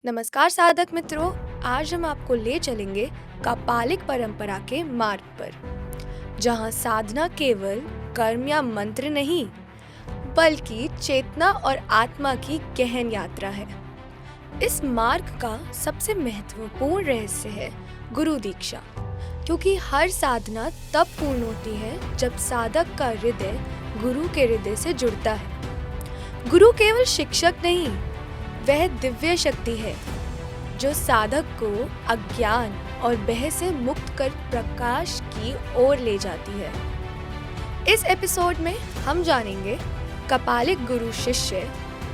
नमस्कार साधक मित्रों, आज हम आपको ले चलेंगे कापालिक परंपरा के मार्ग पर, जहां साधना केवल कर्म या मंत्र नहीं, बल्कि चेतना और आत्मा की गहन यात्रा है। इस मार्ग का सबसे महत्वपूर्ण रहस्य है गुरु दीक्षा, क्योंकि हर साधना तब पूर्ण होती है जब साधक का हृदय गुरु के हृदय से जुड़ता है। गुरु केवल शिक्षक नहीं, वह दिव्य शक्ति है जो साधक को अज्ञान और भय से मुक्त कर प्रकाश की ओर ले जाती है। इस एपिसोड में हम जानेंगे कापालिक गुरु शिष्य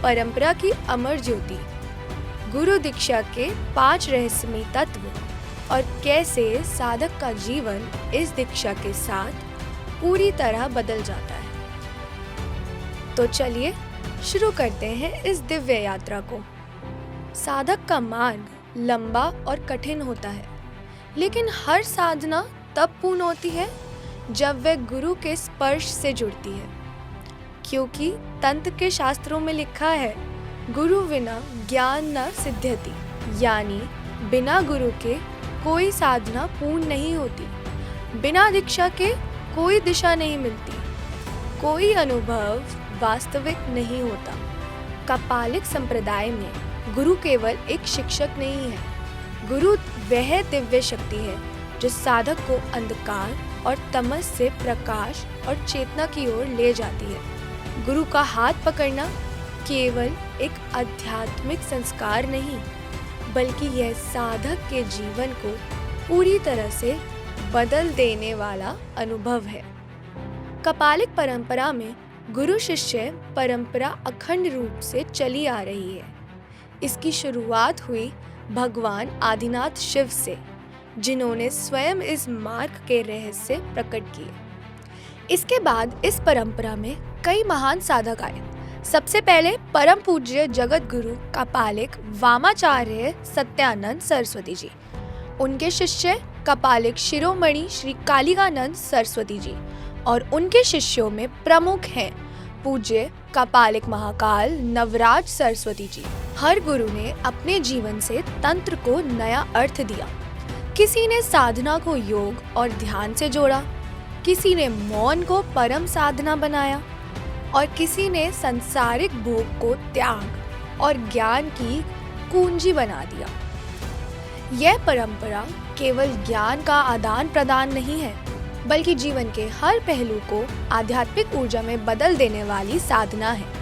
परंपरा की अमर ज्योति, गुरु दीक्षा के 5 रहस्यमयी तत्व और कैसे साधक का जीवन इस दीक्षा के साथ पूरी तरह बदल जाता है। तो चलिए शुरू करते हैं इस दिव्य यात्रा को। साधक का मार्ग लंबा और कठिन होता है, लेकिन हर साधना तब पूर्ण होती है जब वह गुरु के स्पर्श से जुड़ती है, क्योंकि तंत्र के शास्त्रों में लिखा है, गुरु बिना ज्ञान न सिद्ध्यति, यानी बिना गुरु के कोई साधना पूर्ण नहीं होती, बिना दीक्षा के कोई दिशा नहीं मिलती, कोई अनुभव वास्तविक नहीं होता। कापालिक संप्रदाय में गुरु केवल एक शिक्षक नहीं है, गुरु वह दिव्य शक्ति है जो साधक को अंधकार और तमस से प्रकाश और चेतना की ओर ले जाती है। गुरु का हाथ पकड़ना केवल एक आध्यात्मिक संस्कार नहीं, बल्कि यह साधक के जीवन को पूरी तरह से बदल देने वाला अनुभव है। कापालिक परंपरा में गुरु शिष्य परंपरा अखंड रूप से चली आ रही है। इसकी शुरुआत हुई भगवान आदिनाथ शिव से, जिन्होंने स्वयं इस मार्ग के रहस्य प्रकट किए। इसके बाद इस परंपरा में कई महान साधक आए। सबसे पहले परम पूज्य जगत गुरु कापालिक वामाचार्य सत्यानंद सरस्वती जी, उनके शिष्य कापालिक शिरोमणि श्री कालिकानंद सरस्वती जी, और उनके शिष्यों में प्रमुख हैं पूज्य कापालिक महाकाल नवराज सरस्वती जी। हर गुरु ने अपने जीवन से तंत्र को नया अर्थ दिया। किसी ने साधना को योग और ध्यान से जोड़ा, किसी ने मौन को परम साधना बनाया, और किसी ने सांसारिक भोग को त्याग और ज्ञान की कुंजी बना दिया। यह परंपरा केवल ज्ञान का आदान प्रदान नहीं है, बल्कि जीवन के हर पहलू को आध्यात्मिक ऊर्जा में बदल देने वाली साधना है।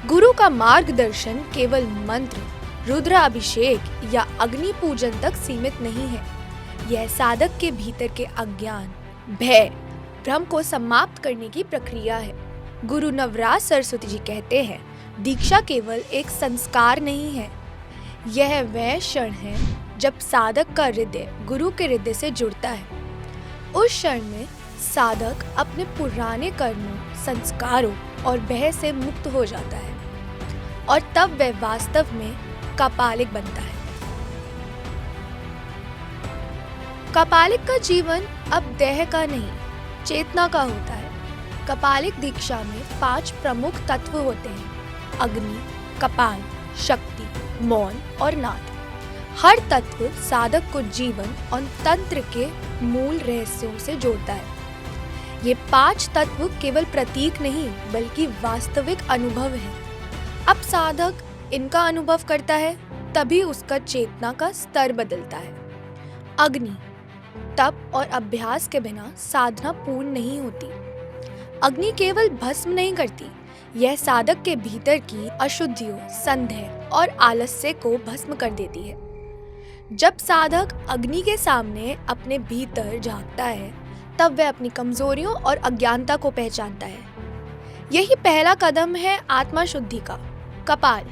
गुरु का मार्गदर्शन केवल मंत्र, रुद्र अभिषेक या अग्नि पूजन तक सीमित नहीं है। यह साधक के भीतर के अज्ञान, भय, भ्रम को समाप्त करने की प्रक्रिया है। गुरु नवराज सरस्वती जी कहते हैं, दीक्षा केवल एक संस्कार नहीं है, यह वह क्षण है जब साधक का हृदय गुरु के हृदय से जुड़ता है। उस क्षण में साधक अपने पुराने कर्मों, संस्कारों और भय से मुक्त हो जाता है, और तब वह वास्तव में कापालिक बनता है। कापालिक का जीवन अब देह का नहीं, चेतना का होता है। कापालिक दीक्षा में 5 प्रमुख तत्व होते हैं: अग्नि, कपाल, शक्ति, मौन और नाद। हर तत्व साधक को जीवन और तंत्र के मूल रहस्यों से जोड़ता है। ये 5 तत्व केवल प्रतीक नहीं, बल्कि वास्तविक अनुभव है। अब साधक इनका अनुभव करता है, तभी उसका चेतना का स्तर बदलता है। अग्नि, तप और अभ्यास के बिना साधना पूर्ण नहीं होती। अग्नि केवल भस्म नहीं करती, यह साधक के भीतर की अशुद्धियों, संदेह और आलस्य को भस्म कर देती है। जब साधक अग्नि के सामने अपने भीतर झांकता है, तब वह अपनी कमजोरियों और अज्ञानता को पहचानता है। यही पहला कदम है आत्मा शुद्धि का। कपाल,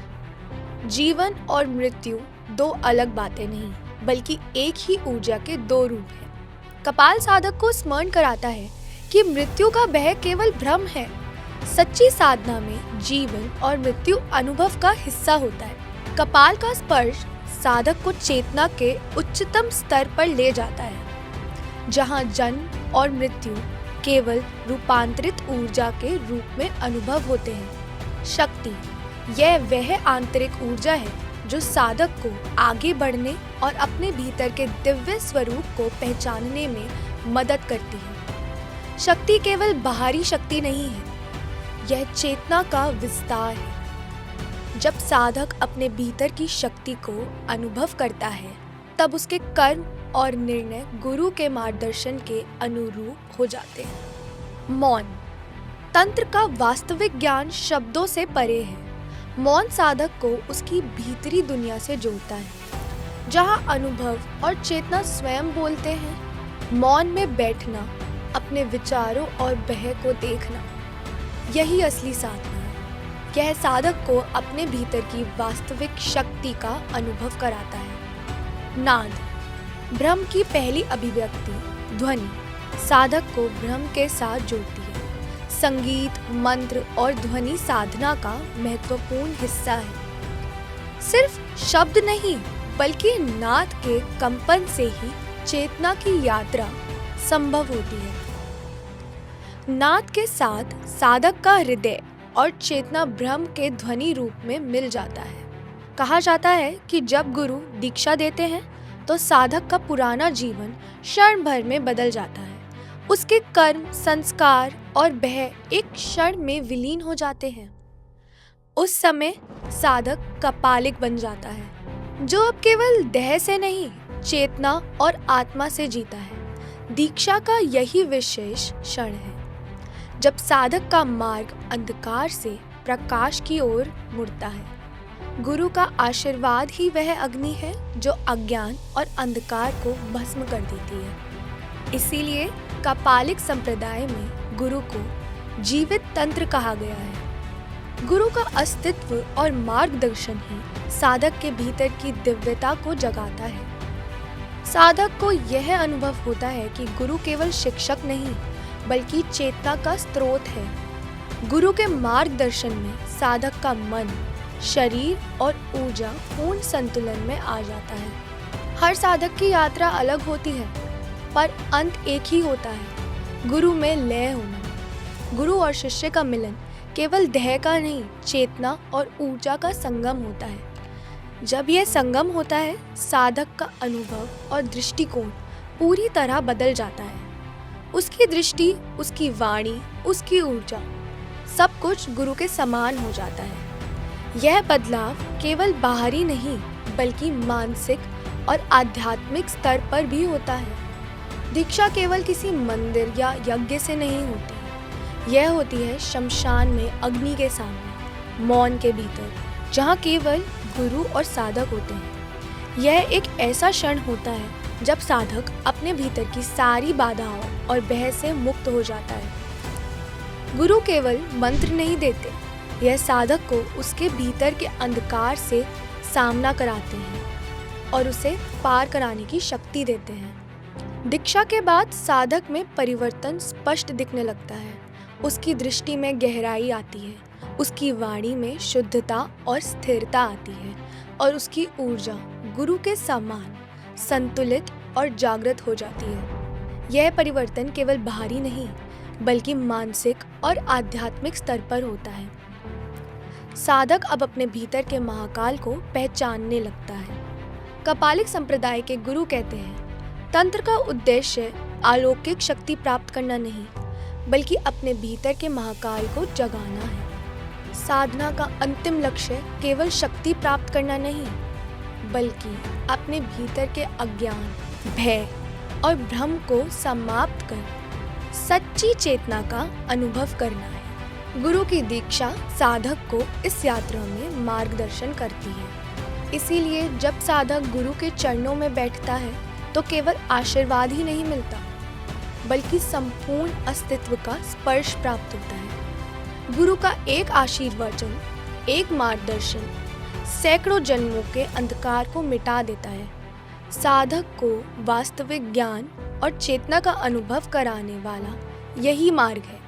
जीवन और मृत्यु 2 अलग बातें नहीं, बल्कि एक ही ऊर्जा के 2 रूप हैं। कपाल साधक को स्मरण कराता है कि मृत्यु का भय केवल भ्रम है। सच्ची साधना में जीवन और मृत्यु अनुभव का हिस्सा होता है। कपाल का स्पर्श साधक को चेतना के उच्चतम स्तर पर ले जाता है, जहां जन्म और मृत्यु केवल रूपांतरित ऊर्जा के रूप में अनुभव होते हैं। शक्ति, यह वह आंतरिक ऊर्जा है जो साधक को आगे बढ़ने और अपने भीतर के दिव्य स्वरूप को पहचानने में मदद करती है। शक्ति केवल बाहरी शक्ति नहीं है, यह चेतना का विस्तार है। जब साधक अपने भीतर की शक्ति को अनुभव करता है, तब उसके कर्म और निर्णय गुरु के मार्गदर्शन के अनुरूप हो जाते हैं। मौन तंत्र का वास्तविक ज्ञान शब्दों से परे है। मौन साधक को उसकी भीतरी दुनिया से जोड़ता है, जहां अनुभव और चेतना स्वयं बोलते हैं। मौन में बैठना, अपने विचारों और बह को देखना, यही असली साधना है। यह साधक को अपने भीतर की वास्तविक शक्ति का अनुभव कराता है। नाद ब्रह्म की पहली अभिव्यक्ति ध्वनि साधक को ब्रह्म के साथ जोड़ती है। संगीत, मंत्र और ध्वनि साधना का महत्वपूर्ण हिस्सा है। सिर्फ शब्द नहीं, बल्कि नाद के कंपन से ही चेतना की यात्रा संभव होती है। नाद के साथ साधक का हृदय और चेतना ब्रह्म के ध्वनि रूप में मिल जाता है। कहा जाता है कि जब गुरु दीक्षा देते हैं तो साधक का पुराना जीवन क्षण भर में बदल जाता है। उसके कर्म, संस्कार और बह एक क्षण में विलीन हो जाते हैं। उस समय साधक कपालिक बन जाता है, जो अब केवल देह से नहीं, चेतना और आत्मा से जीता है। दीक्षा का यही विशेष क्षण है जब साधक का मार्ग अंधकार से प्रकाश की ओर मुड़ता है। गुरु का आशीर्वाद ही वह अग्नि है जो अज्ञान और अंधकार को भस्म कर देती है। इसीलिए कपालिक संप्रदाय में गुरु को जीवित तंत्र कहा गया है। गुरु का अस्तित्व और मार्गदर्शन ही साधक के भीतर की दिव्यता को जगाता है। साधक को यह अनुभव होता है कि गुरु केवल शिक्षक नहीं, बल्कि चेतना का स्रोत है। गुरु के मार्गदर्शन में साधक का मन, शरीर और ऊर्जा पूर्ण संतुलन में आ जाता है। हर साधक की यात्रा अलग होती है, पर अंत एक ही होता है, गुरु में लय होना। गुरु और शिष्य का मिलन केवल देह का नहीं, चेतना और ऊर्जा का संगम होता है। जब यह संगम होता है, साधक का अनुभव और दृष्टिकोण पूरी तरह बदल जाता है। उसकी दृष्टि, उसकी वाणी, उसकी ऊर्जा, सब कुछ गुरु के समान हो जाता है। यह बदलाव केवल बाहरी नहीं, बल्कि मानसिक और आध्यात्मिक स्तर पर भी होता है। दीक्षा केवल किसी मंदिर या यज्ञ से नहीं होती, यह होती है शमशान में अग्नि के सामने, मौन के भीतर, जहाँ केवल गुरु और साधक होते हैं। यह एक ऐसा क्षण होता है जब साधक अपने भीतर की सारी बाधाओं और भय से मुक्त हो जाता है। गुरु केवल मंत्र नहीं देते, यह साधक को उसके भीतर के अंधकार से सामना कराते हैं और उसे पार कराने की शक्ति देते हैं। दीक्षा के बाद साधक में परिवर्तन स्पष्ट दिखने लगता है। उसकी दृष्टि में गहराई आती है, उसकी वाणी में शुद्धता और स्थिरता आती है और उसकी ऊर्जा गुरु के समान संतुलित और जागृत हो जाती है। यह परिवर्तन केवल बाहरी नहीं, बल्कि मानसिक और आध्यात्मिक स्तर पर होता है। साधक अब अपने भीतर के महाकाल को पहचानने लगता है। कपालिक संप्रदाय के गुरु कहते हैं, तंत्र का उद्देश्य अलौकिक शक्ति प्राप्त करना नहीं, बल्कि अपने भीतर के महाकाल को जगाना है। साधना का अंतिम लक्ष्य केवल शक्ति प्राप्त करना नहीं, बल्कि अपने भीतर के अज्ञान, भय और भ्रम को समाप्त कर सच्ची चेतना का अनुभव करना है। गुरु की दीक्षा साधक को इस यात्रा में मार्गदर्शन करती है। इसीलिए जब साधक गुरु के चरणों में बैठता है तो केवल आशीर्वाद ही नहीं मिलता, बल्कि संपूर्ण अस्तित्व का स्पर्श प्राप्त होता है। गुरु का एक आशीर्वचन, एक मार्गदर्शन सैकड़ों जन्मों के अंधकार को मिटा देता है। साधक को वास्तविक ज्ञान और चेतना का अनुभव कराने वाला यही मार्ग है।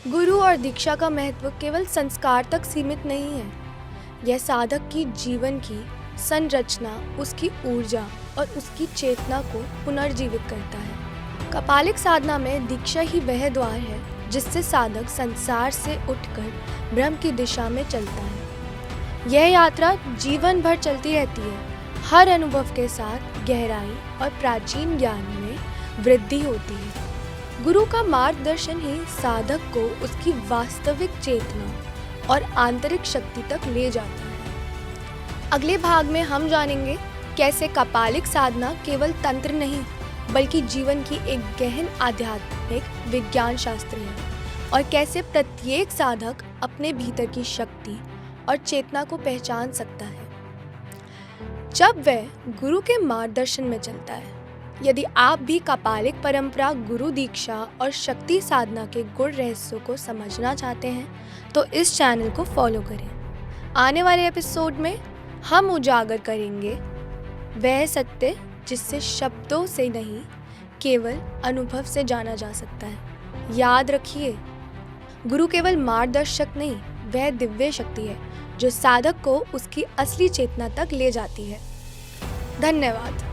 गुरु और दीक्षा का महत्व केवल संस्कार तक सीमित नहीं है, यह साधक की जीवन की संरचना, उसकी ऊर्जा और उसकी चेतना को पुनर्जीवित करता है। कपालिक साधना में दीक्षा ही वह द्वार है जिससे साधक संसार से उठकर ब्रह्म की दिशा में चलता है। यह यात्रा जीवन भर चलती रहती है। हर अनुभव के साथ गहराई और प्राचीन ज्ञान में वृद्धि होती है। गुरु का मार्गदर्शन ही साधक को उसकी वास्तविक चेतना और आंतरिक शक्ति तक ले जाता है। अगले भाग में हम जानेंगे कैसे कपालिक साधना केवल तंत्र नहीं बल्कि जीवन की एक गहन आध्यात्मिक विज्ञान शास्त्र है और कैसे प्रत्येक साधक अपने भीतर की शक्ति और चेतना को पहचान सकता है जब वह गुरु के मार्गदर्शन में चलता है। यदि आप भी कपालिक परंपरा, गुरु दीक्षा और शक्ति साधना के गुण रहस्यों को समझना चाहते हैं तो इस चैनल को फॉलो करें। आने वाले एपिसोड में हम उजागर करेंगे वह सत्य जिससे शब्दों से नहीं केवल अनुभव से जाना जा सकता है। याद रखिए, गुरु केवल मार्गदर्शक नहीं, वह दिव्य शक्ति है जो साधक को उसकी असली चेतना तक ले जाती है। धन्यवाद।